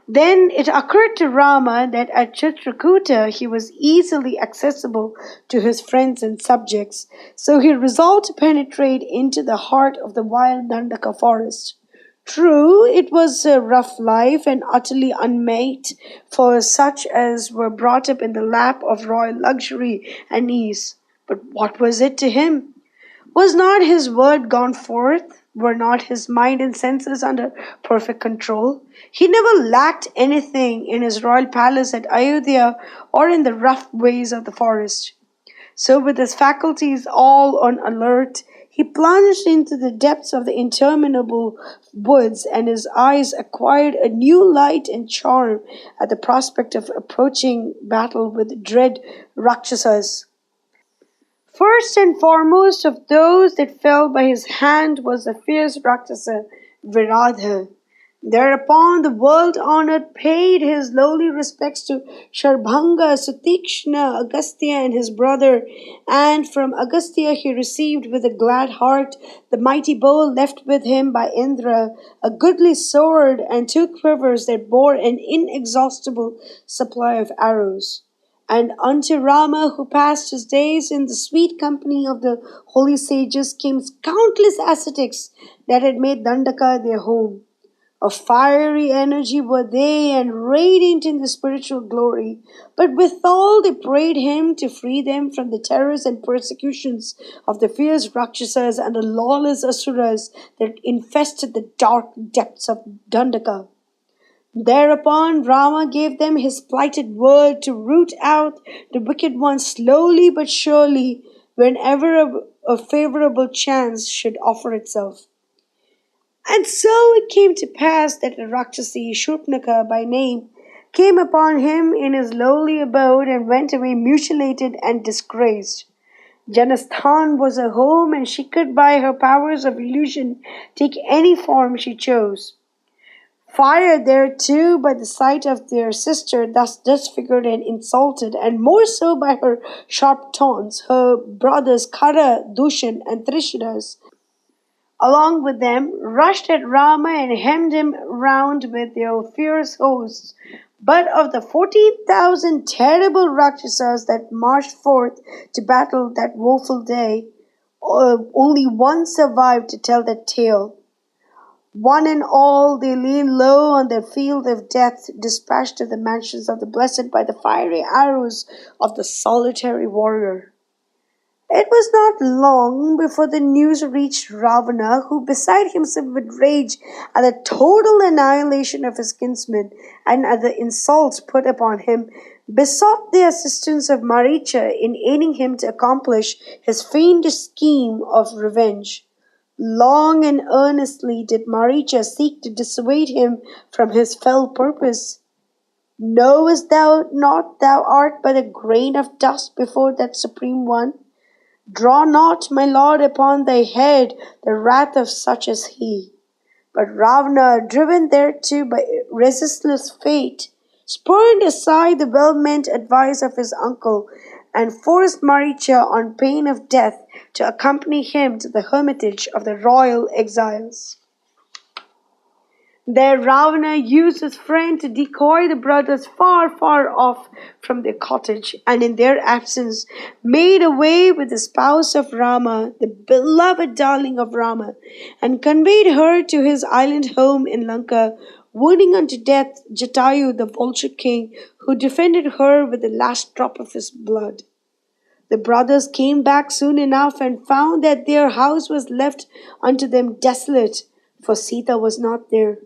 Then it occurred to Rama that at Chitrakuta he was easily accessible to his friends and subjects, so he resolved to penetrate into the heart of the wild Dandaka forest. True, it was a rough life and utterly unmade for such as were brought up in the lap of royal luxury and ease. But what was it to him? Was not his word gone forth? Were not his mind and senses under perfect control? He never lacked anything in his royal palace at Ayodhya or in the rough ways of the forest. So, with his faculties all on alert, he plunged into the depths of the interminable woods, and his eyes acquired a new light and charm at the prospect of approaching battle with dread Rakshasas. First and foremost of those that fell by his hand was the fierce Rakshasa Viradha. Thereupon the world-honored paid his lowly respects to Sharbhanga, Sutikshna, Agastya and his brother, and from Agastya he received with a glad heart the mighty bow left with him by Indra, a goodly sword, and two quivers that bore an inexhaustible supply of arrows. And unto Rama, who passed his days in the sweet company of the holy sages, came countless ascetics that had made Dandaka their home. Of fiery energy were they, and radiant in the spiritual glory, but withal they prayed him to free them from the terrors and persecutions of the fierce Rakshasas and the lawless Asuras that infested the dark depths of Dandaka. Thereupon Rama gave them his plighted word to root out the wicked ones slowly but surely whenever a favorable chance should offer itself. And so it came to pass that a Rakshasi, Shurpnaka by name, came upon him in his lowly abode and went away mutilated and disgraced. Janasthan was her home, and she could by her powers of illusion take any form she chose. Fired thereto by the sight of their sister thus disfigured and insulted, and more so by her sharp taunts, her brothers Khara, Dushan, and Trishras, along with them, rushed at Rama and hemmed him round with their fierce hosts. But of the 14,000 terrible Rakshasas that marched forth to battle that woeful day, only one survived to tell the tale. One and all, they lay low on the field of death, dispatched to the mansions of the blessed by the fiery arrows of the solitary warrior. It was not long before the news reached Ravana, who, beside himself with rage at the total annihilation of his kinsmen and at the insults put upon him, besought the assistance of Maricha in aiding him to accomplish his feigned scheme of revenge. Long and earnestly did Maricha seek to dissuade him from his fell purpose. Knowest thou not thou art but a grain of dust before that Supreme One? Draw not, my lord, upon thy head the wrath of such as he. But Ravana, driven thereto by resistless fate, spurned aside the well-meant advice of his uncle and forced Maricha on pain of death to accompany him to the hermitage of the royal exiles. There Ravana used his friend to decoy the brothers far, far off from their cottage, and in their absence made away with the spouse of Rama, the beloved darling of Rama, and conveyed her to his island home in Lanka, wounding unto death Jatayu, the vulture king, who defended her with the last drop of his blood. The brothers came back soon enough and found that their house was left unto them desolate, for Sita was not there.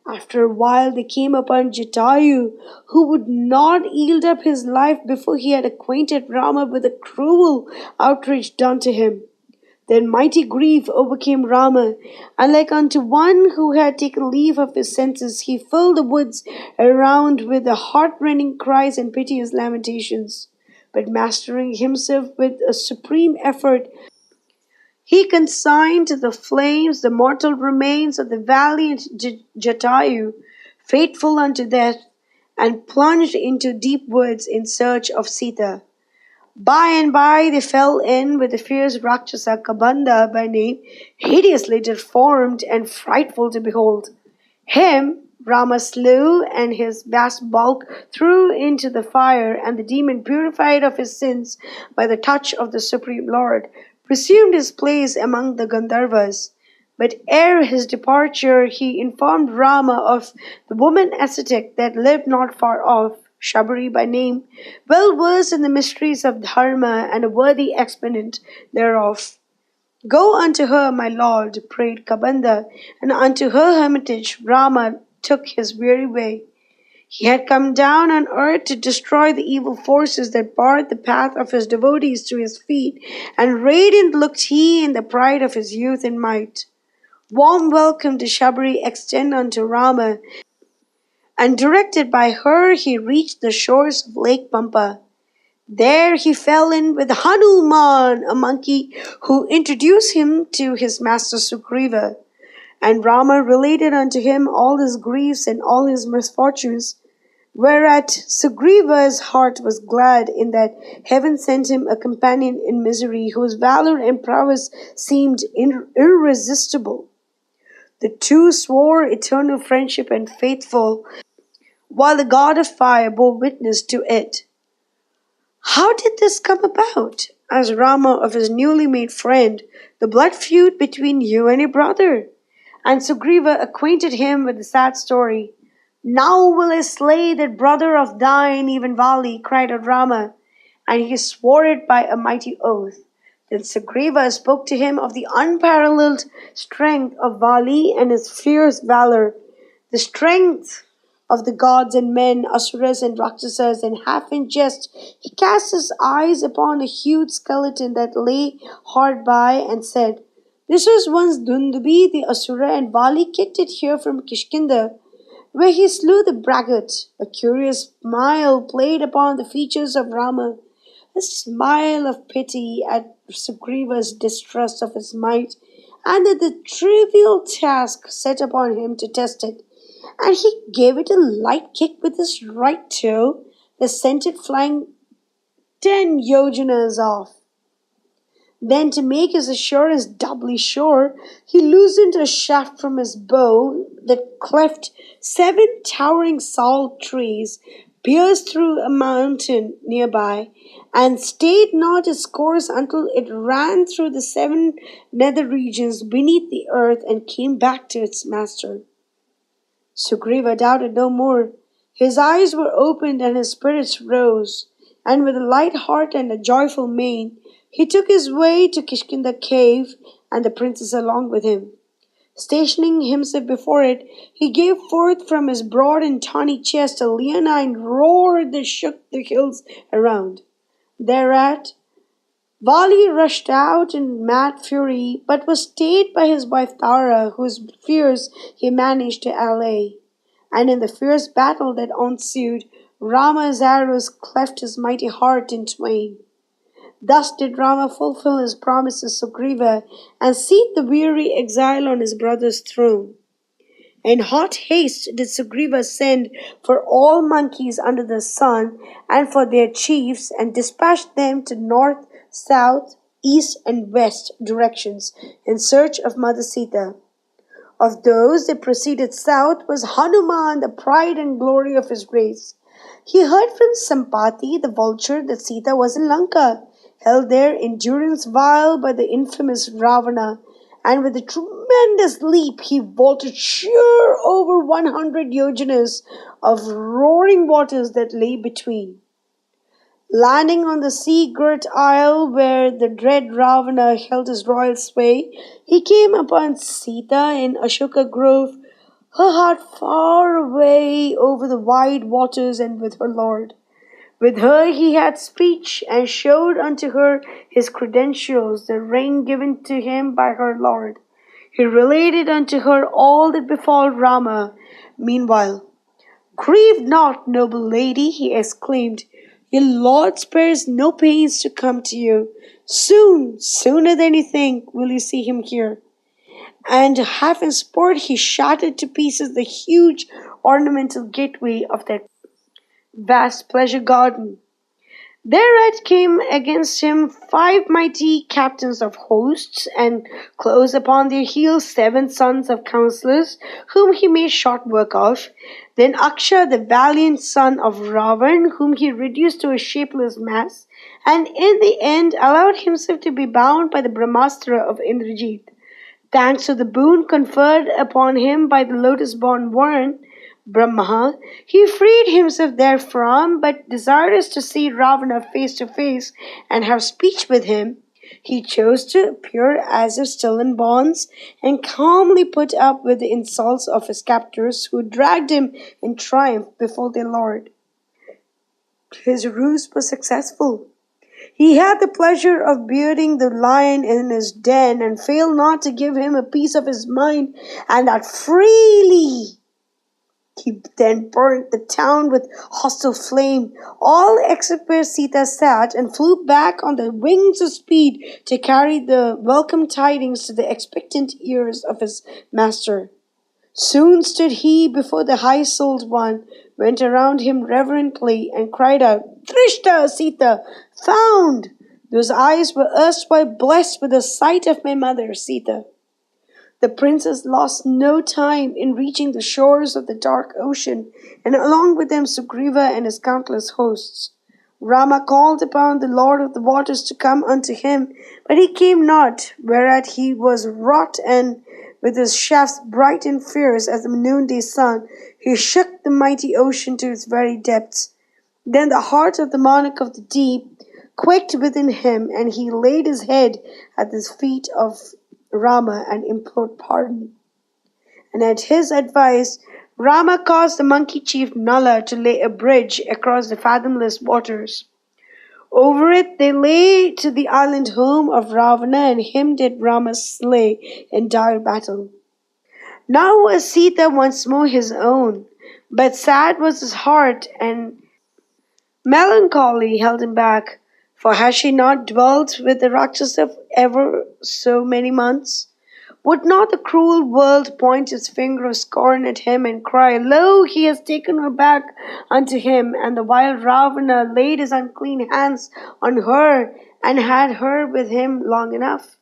After a while they came upon Jatayu, who would not yield up his life before he had acquainted Rama with the cruel outrage done to him. Then mighty grief overcame Rama, and like unto one who had taken leave of his senses, he filled the woods around with the heart-rending cries and piteous lamentations. But mastering himself with a supreme effort, he consigned to the flames the mortal remains of the valiant Jatayu, faithful unto death, and plunged into deep woods in search of Sita. By and by they fell in with the fierce Rakshasa Kabanda by name, hideously deformed and frightful to behold. Him Rama slew, and his vast bulk threw into the fire, and the demon, purified of his sins by the touch of the Supreme Lord, resumed his place among the Gandharvas. But ere his departure, he informed Rama of the woman ascetic that lived not far off, Shabari by name, well versed in the mysteries of dharma and a worthy exponent thereof. Go unto her, my lord, prayed Kabanda, and unto her hermitage Rama took his weary way. He had come down on earth to destroy the evil forces that barred the path of his devotees to his feet, and radiant looked he in the pride of his youth and might. Warm welcome did Shabari extend unto Rama, and directed by her he reached the shores of Lake Pampa. There he fell in with Hanuman, a monkey, who introduced him to his master Sugriva. And Rama related unto him all his griefs and all his misfortunes, whereat Sugriva's heart was glad in that heaven sent him a companion in misery, whose valor and prowess seemed irresistible. The two swore eternal friendship and faithful, while the god of fire bore witness to it. How did this come about? Asked Rama of his newly made friend. The blood feud between you and your brother. And Sugriva acquainted him with the sad story. Now will I slay that brother of thine, even Vali, cried out Rama, and he swore it by a mighty oath. Then Sugriva spoke to him of the unparalleled strength of Vali and his fierce valor, the strength of the gods and men, asuras and rakshasas, and half in jest he cast his eyes upon a huge skeleton that lay hard by and said, This was once Dundubi the asura, and Vali kicked it here from Kishkinda, where he slew the braggart. A curious smile played upon the features of Rama, a smile of pity at Sugriva's distrust of his might, and at the trivial task set upon him to test it, and he gave it a light kick with his right toe that sent it flying 10 yojanas off. Then, to make his assurance doubly sure, he loosened a shaft from his bow that cleft 7 towering salt trees, pierced through a mountain nearby, and stayed not its course until it ran through the 7 nether regions beneath the earth and came back to its master. Sugriva doubted no more. His eyes were opened and his spirits rose, and with a light heart and a joyful mien, he took his way to Kishkinda cave, and the princess along with him. Stationing himself before it, he gave forth from his broad and tawny chest a leonine roar that shook the hills around. Thereat, Vali rushed out in mad fury, but was stayed by his wife Tara, whose fears he managed to allay. And in the fierce battle that ensued, Rama's arrows cleft his mighty heart in twain. Thus did Rama fulfill his promise to Sugriva and seat the weary exile on his brother's throne. In hot haste did Sugriva send for all monkeys under the sun and for their chiefs, and dispatched them to north, south, east, and west directions in search of Mother Sita. Of those that proceeded south was Hanuman, the pride and glory of his race. He heard from Sampati, the vulture, that Sita was in Lanka, held there in durance vile by the infamous Ravana, and with a tremendous leap he vaulted sheer over 100 yojanas of roaring waters that lay between. Landing on the sea-girt isle where the dread Ravana held his royal sway, he came upon Sita in Ashoka Grove, her heart far away over the wide waters and with her lord. With her he had speech, and showed unto her his credentials, the ring given to him by her lord. He related unto her all that befall Rama. Meanwhile, Grieve not, noble lady, he exclaimed. Your lord spares no pains to come to you. Soon, sooner than you think, will you see him here. And half in sport he shattered to pieces the huge ornamental gateway of that vast pleasure garden. Thereat came against him 5 mighty captains of hosts, and close upon their heels 7 sons of counsellors, whom he made short work of. Then Aksha, the valiant son of Ravan, whom he reduced to a shapeless mass, and in the end allowed himself to be bound by the Brahmastra of Indrajit. Thanks to the boon conferred upon him by the lotus-born Varun, Brahma, he freed himself therefrom, but desirous to see Ravana face to face and have speech with him, he chose to appear as if still in bonds, and calmly put up with the insults of his captors, who dragged him in triumph before their lord. His ruse was successful. He had the pleasure of bearding the lion in his den, and failed not to give him a piece of his mind, and that freely. He then burnt the town with hostile flame, all except where Sita sat, and flew back on the wings of speed to carry the welcome tidings to the expectant ears of his master. Soon stood he before the high-souled one, went around him reverently, and cried out, "Trishta, Sita, found! Those eyes were erstwhile blessed with the sight of my mother, Sita." The princess lost no time in reaching the shores of the dark ocean, and along with them Sugriva and his countless hosts. Rama called upon the Lord of the waters to come unto him, but he came not, whereat he was wroth, and with his shafts bright and fierce as the noonday sun, he shook the mighty ocean to its very depths. Then the heart of the monarch of the deep quaked within him, and he laid his head at the feet of Rama and implored pardon. And at his advice, Rama caused the monkey chief Nala to lay a bridge across the fathomless waters. Over it they lay to the island home of Ravana, and him did Rama slay in dire battle. Now was Sita once more his own, but sad was his heart, and melancholy held him back, for had she not dwelt with the Rakshasa ever so many months? Would not the cruel world point its finger of scorn at him, and cry, "Lo, he has taken her back unto him," and the while Ravana laid his unclean hands on her, and had her with him long enough?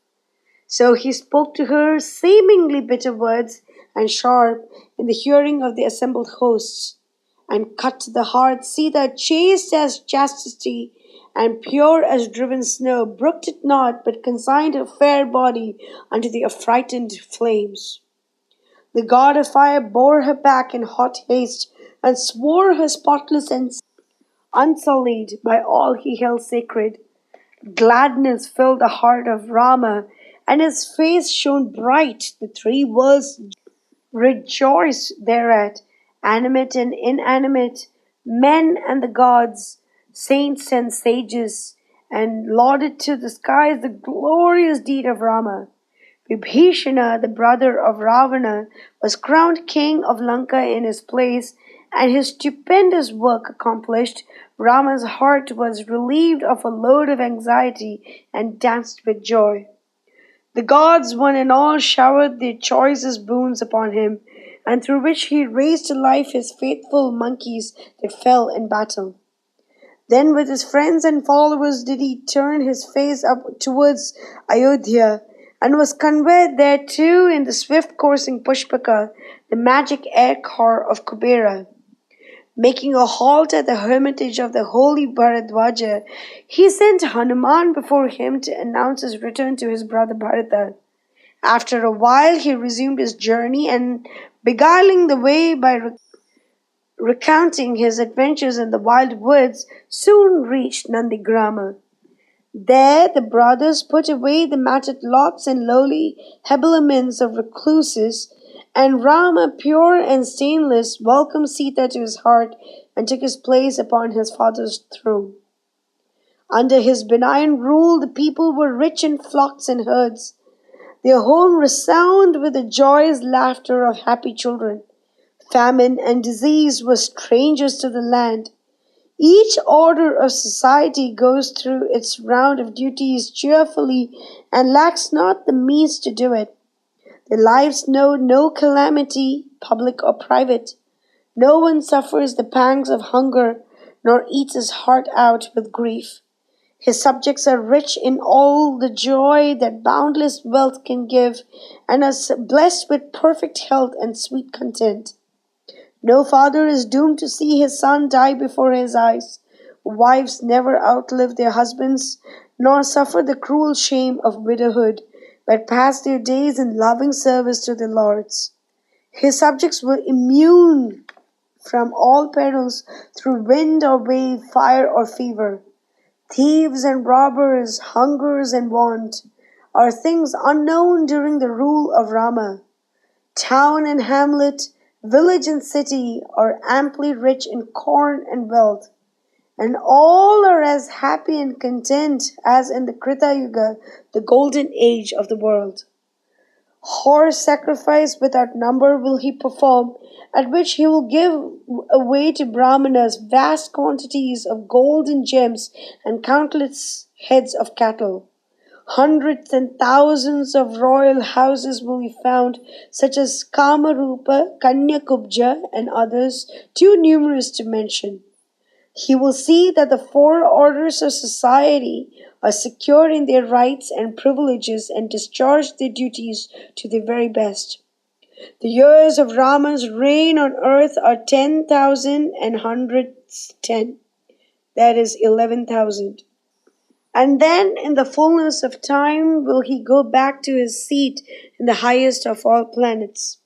So he spoke to her seemingly bitter words, and sharp, in the hearing of the assembled hosts, and cut to the heart. Sita, chaste as chastity, and pure as driven snow, brooked it not, but consigned her fair body unto the affrighted flames. The god of fire bore her back in hot haste, and swore her spotless and unsullied by all he held sacred. Gladness filled the heart of Rama, and his face shone bright. The 3 worlds rejoiced thereat, animate and inanimate, men and the gods, saints and sages, and lauded to the skies the glorious deed of Rama. Vibhishana, the brother of Ravana, was crowned king of Lanka in his place, and his stupendous work accomplished, Rama's heart was relieved of a load of anxiety and danced with joy. The gods, one and all, showered their choicest boons upon him, and through which he raised to life his faithful monkeys that fell in battle. Then with his friends and followers did he turn his face up towards Ayodhya, and was conveyed thereto in the swift coursing Pushpaka, the magic air car of Kubera. Making a halt at the hermitage of the holy Bharadwaja, he sent Hanuman before him to announce his return to his brother Bharata. After a while he resumed his journey, and beguiling the way by recounting his adventures in the wild woods, soon reached Nandigrama. There the brothers put away the matted locks and lowly habiliments of recluses, and Rama, pure and stainless, welcomed Sita to his heart and took his place upon his father's throne. Under his benign rule the people were rich in flocks and herds. Their home resounded with the joyous laughter of happy children. Famine and disease were strangers to the land. Each order of society goes through its round of duties cheerfully, and lacks not the means to do it. Their lives know no calamity, public or private. No one suffers the pangs of hunger, nor eats his heart out with grief. His subjects are rich in all the joy that boundless wealth can give, and are blessed with perfect health and sweet content. No father is doomed to see his son die before his eyes. Wives never outlive their husbands, nor suffer the cruel shame of widowhood, but pass their days in loving service to their lords. His subjects were immune from all perils through wind or wave, fire or fever. Thieves and robbers, hungers and want, are things unknown during the rule of Rama. Town and hamlet, village and city are amply rich in corn and wealth, and all are as happy and content as in the Krita Yuga, the golden age of the world. Horse sacrifice without number will he perform, at which he will give away to Brahmanas vast quantities of gold and gems and countless heads of cattle. Hundreds and thousands of royal houses will be found, such as Kamarupa, Kanyakubja, and others, too numerous to mention. He will see that the four orders of society are secure in their rights and privileges and discharge their duties to the very best. The years of Rama's reign on earth are 10,000 and hundreds 10. That is 11,000. And then in the fullness of time will he go back to his seat in the highest of all planets.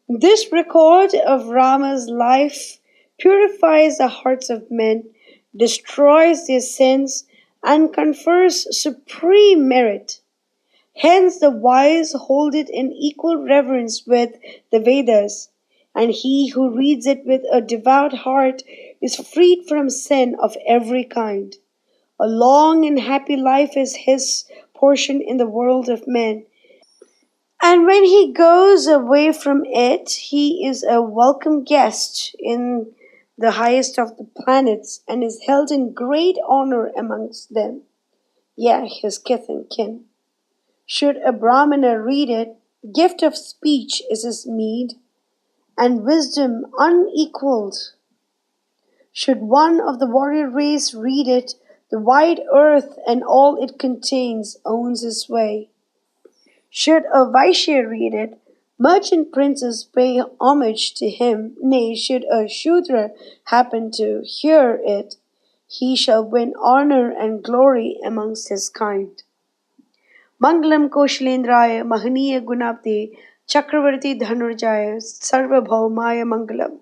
This record of Rama's life purifies the hearts of men, destroys their sins, and confers supreme merit. Hence the wise hold it in equal reverence with the Vedas, and he who reads it with a devout heart is freed from sin of every kind. A long and happy life is his portion in the world of men, and when he goes away from it, he is a welcome guest in the highest of the planets and is held in great honor amongst them, his kith and kin. Should a Brahmana read it, gift of speech is his meed, and wisdom unequalled. Should one of the warrior race read it, the wide earth and all it contains owns his sway. Should a Vaishya read it, merchant princes pay homage to him. Nay, should a Shudra happen to hear it, he shall win honor and glory amongst his kind. Mangalam Koshalendraya Mahaniya Gunabde Chakravarti Dhanurjaya Sarvabhaumaya Mangalam.